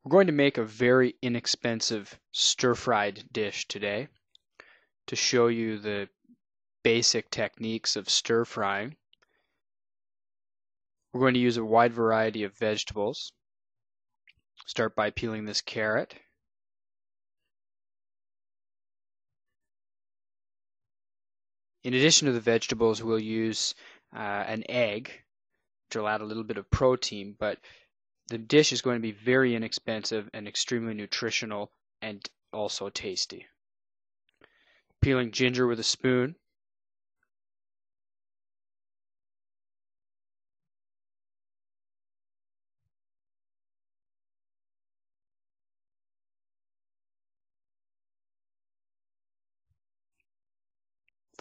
We're going to make a very inexpensive stir-fried dish today to show you the basic techniques of stir frying. We're going to use a wide variety of vegetables. Start by peeling this carrot. In addition to the vegetables, we'll use an egg, which will add a little bit of protein, but the dish is going to be very inexpensive and extremely nutritional and also tasty. Peeling ginger with a spoon.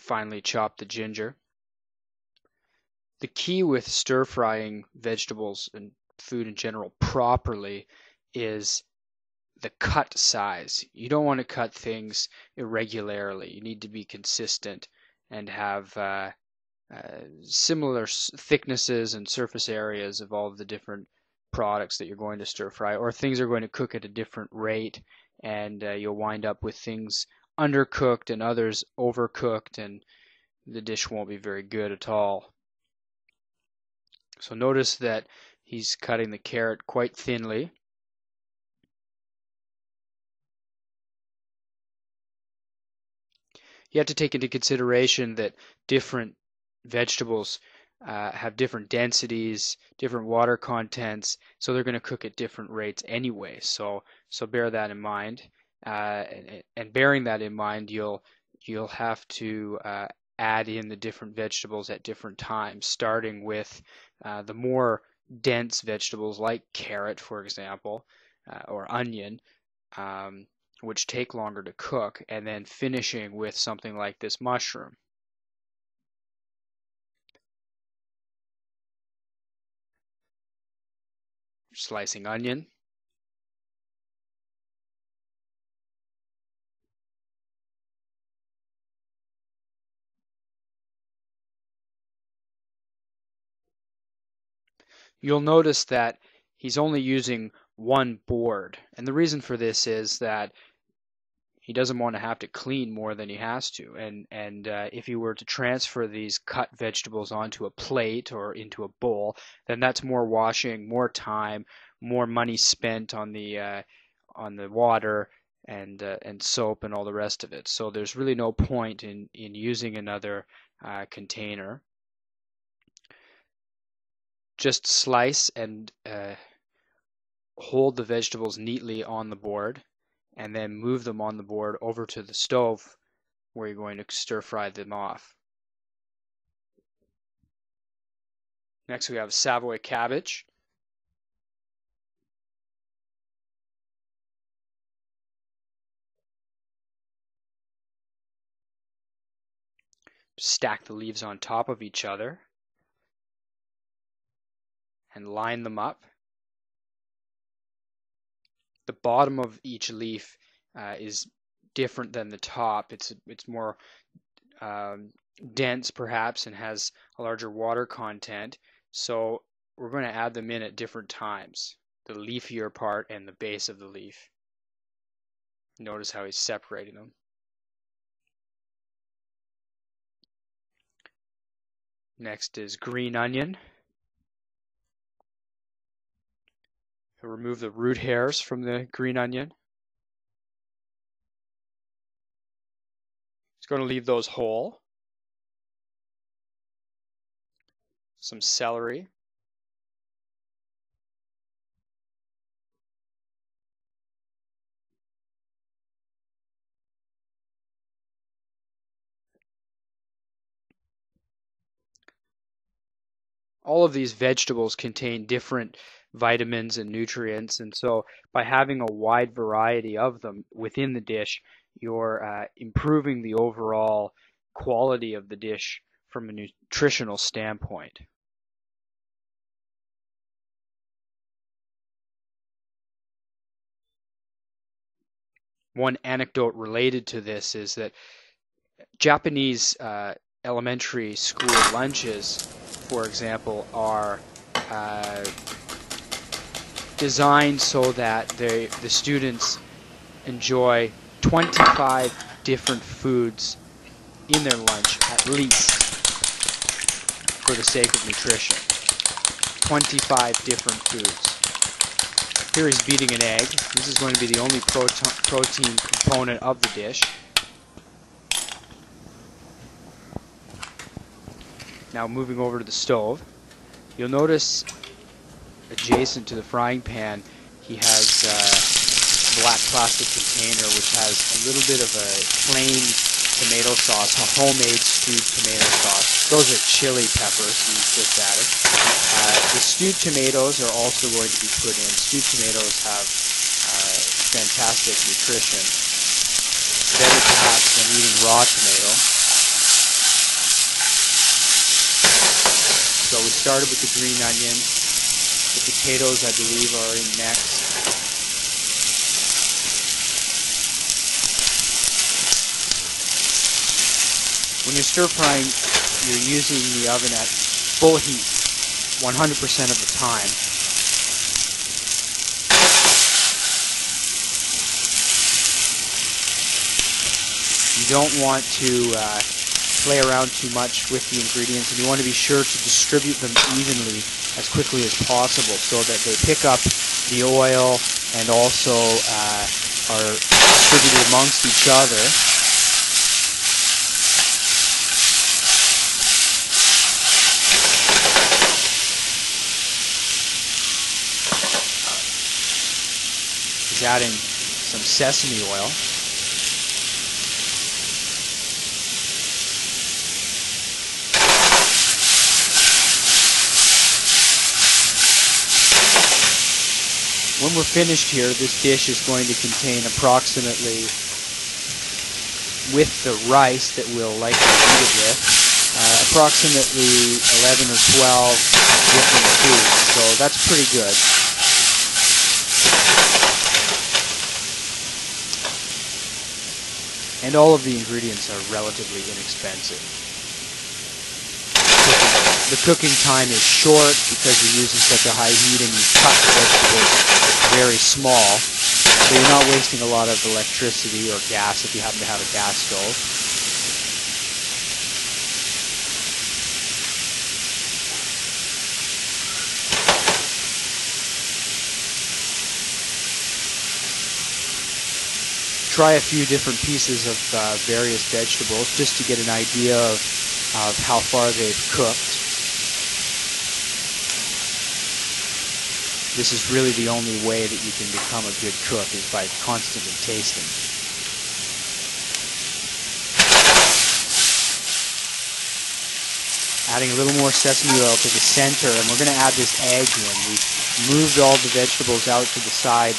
Finely chop the ginger. The key with stir frying vegetables and food in general properly is the cut size. You don't want to cut things irregularly. You need to be consistent and have similar thicknesses and surface areas of all of the different products that you're going to stir fry, or things are going to cook at a different rate, and you'll wind up with things undercooked and others overcooked, and the dish won't be very good at all. So notice that he's cutting the carrot quite thinly. You have to take into consideration that different vegetables have different densities, different water contents, so they're going to cook at different rates anyway. So bear that in mind, and bearing that in mind, you'll have to add in the different vegetables at different times, starting with the more dense vegetables like carrot, for example, or onion, which take longer to cook, and then finishing with something like this mushroom. Slicing onion. You'll notice that he's only using one board, and the reason for this is that he doesn't want to have to clean more than he has to, and if you were to transfer these cut vegetables onto a plate or into a bowl, then that's more washing, more time, more money spent on the water and soap and all the rest of it. So there's really no point in using another container. Just slice and hold the vegetables neatly on the board, and then move them on the board over to the stove where you're going to stir fry them off. Next we have Savoy cabbage. Stack the leaves on top of each other and line them up. The bottom of each leaf is different than the top. It's more dense perhaps and has a larger water content. So we're going to add them in at different times, the leafier part and the base of the leaf. Notice how he's separating them. Next is green onion. Remove the root hairs from the green onion. Just going to leave those whole. Some celery. All of these vegetables contain different vitamins and nutrients, and so by having a wide variety of them within the dish, you're improving the overall quality of the dish from a nutritional standpoint. One anecdote related to this is that Japanese elementary school lunches, for example, are designed so that the students enjoy 25 different foods in their lunch at least for the sake of nutrition. 25 different foods. Here he's beating an egg. This is going to be the only protein component of the dish. Now moving over to the stove, you'll notice adjacent to the frying pan he has a black plastic container which has a little bit of a plain tomato sauce, a homemade stewed tomato sauce. Those are chili peppers he's just added. The stewed tomatoes are also going to be put in. Stewed tomatoes have fantastic nutrition, better perhaps than eating raw tomato. So we started with the green onions. The potatoes, I believe, are in next. When you're stir frying, you're using the oven at full heat 100% of the time. You don't want to play around too much with the ingredients, and you want to be sure to distribute them evenly as quickly as possible so that they pick up the oil and also are distributed amongst each other. He's adding some sesame oil. When we're finished here, this dish is going to contain approximately, with the rice that we'll likely eat it with, approximately 11 or 12 different foods. So that's pretty good. And all of the ingredients are relatively inexpensive. The cooking time is short because you're using such a high heat and you cut the vegetables very small, so you're not wasting a lot of electricity or gas if you happen to have a gas stove. Try a few different pieces of various vegetables just to get an idea of how far they've cooked. This is really the only way that you can become a good cook, is by constantly tasting. Adding a little more sesame oil to the center, and we're going to add this egg in. We moved all the vegetables out to the side,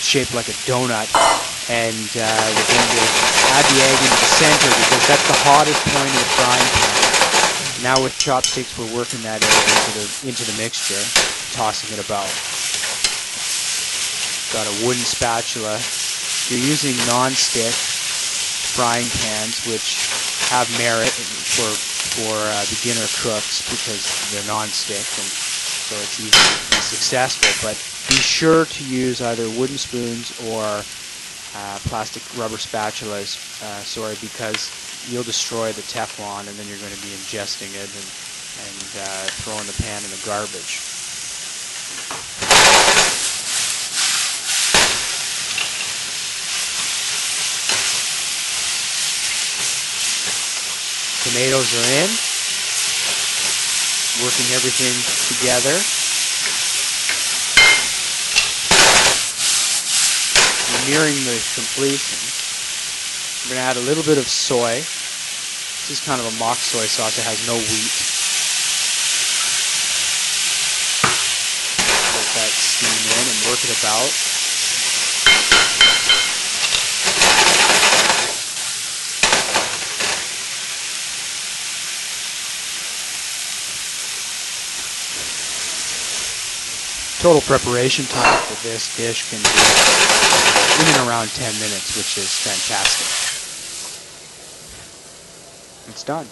shaped like a donut, and we're going to add the egg into the center because that's the hottest point of the frying pan. Now with chopsticks we're working that egg into the mixture, tossing it about. Got a wooden spatula. You're using non-stick frying pans, which have merit for beginner cooks because they're non-stick, and so it's easy to be successful. But be sure to use either wooden spoons or plastic rubber spatulas, because you'll destroy the Teflon and then you're going to be ingesting it and throwing the pan in the garbage. Tomatoes are in, working everything together. We're nearing the completion. We're going to add a little bit of soy. This is kind of a mock soy sauce. It has no wheat. Let that steam in and work it about. Total preparation time for this dish can be in and around 10 minutes, which is fantastic. It's done.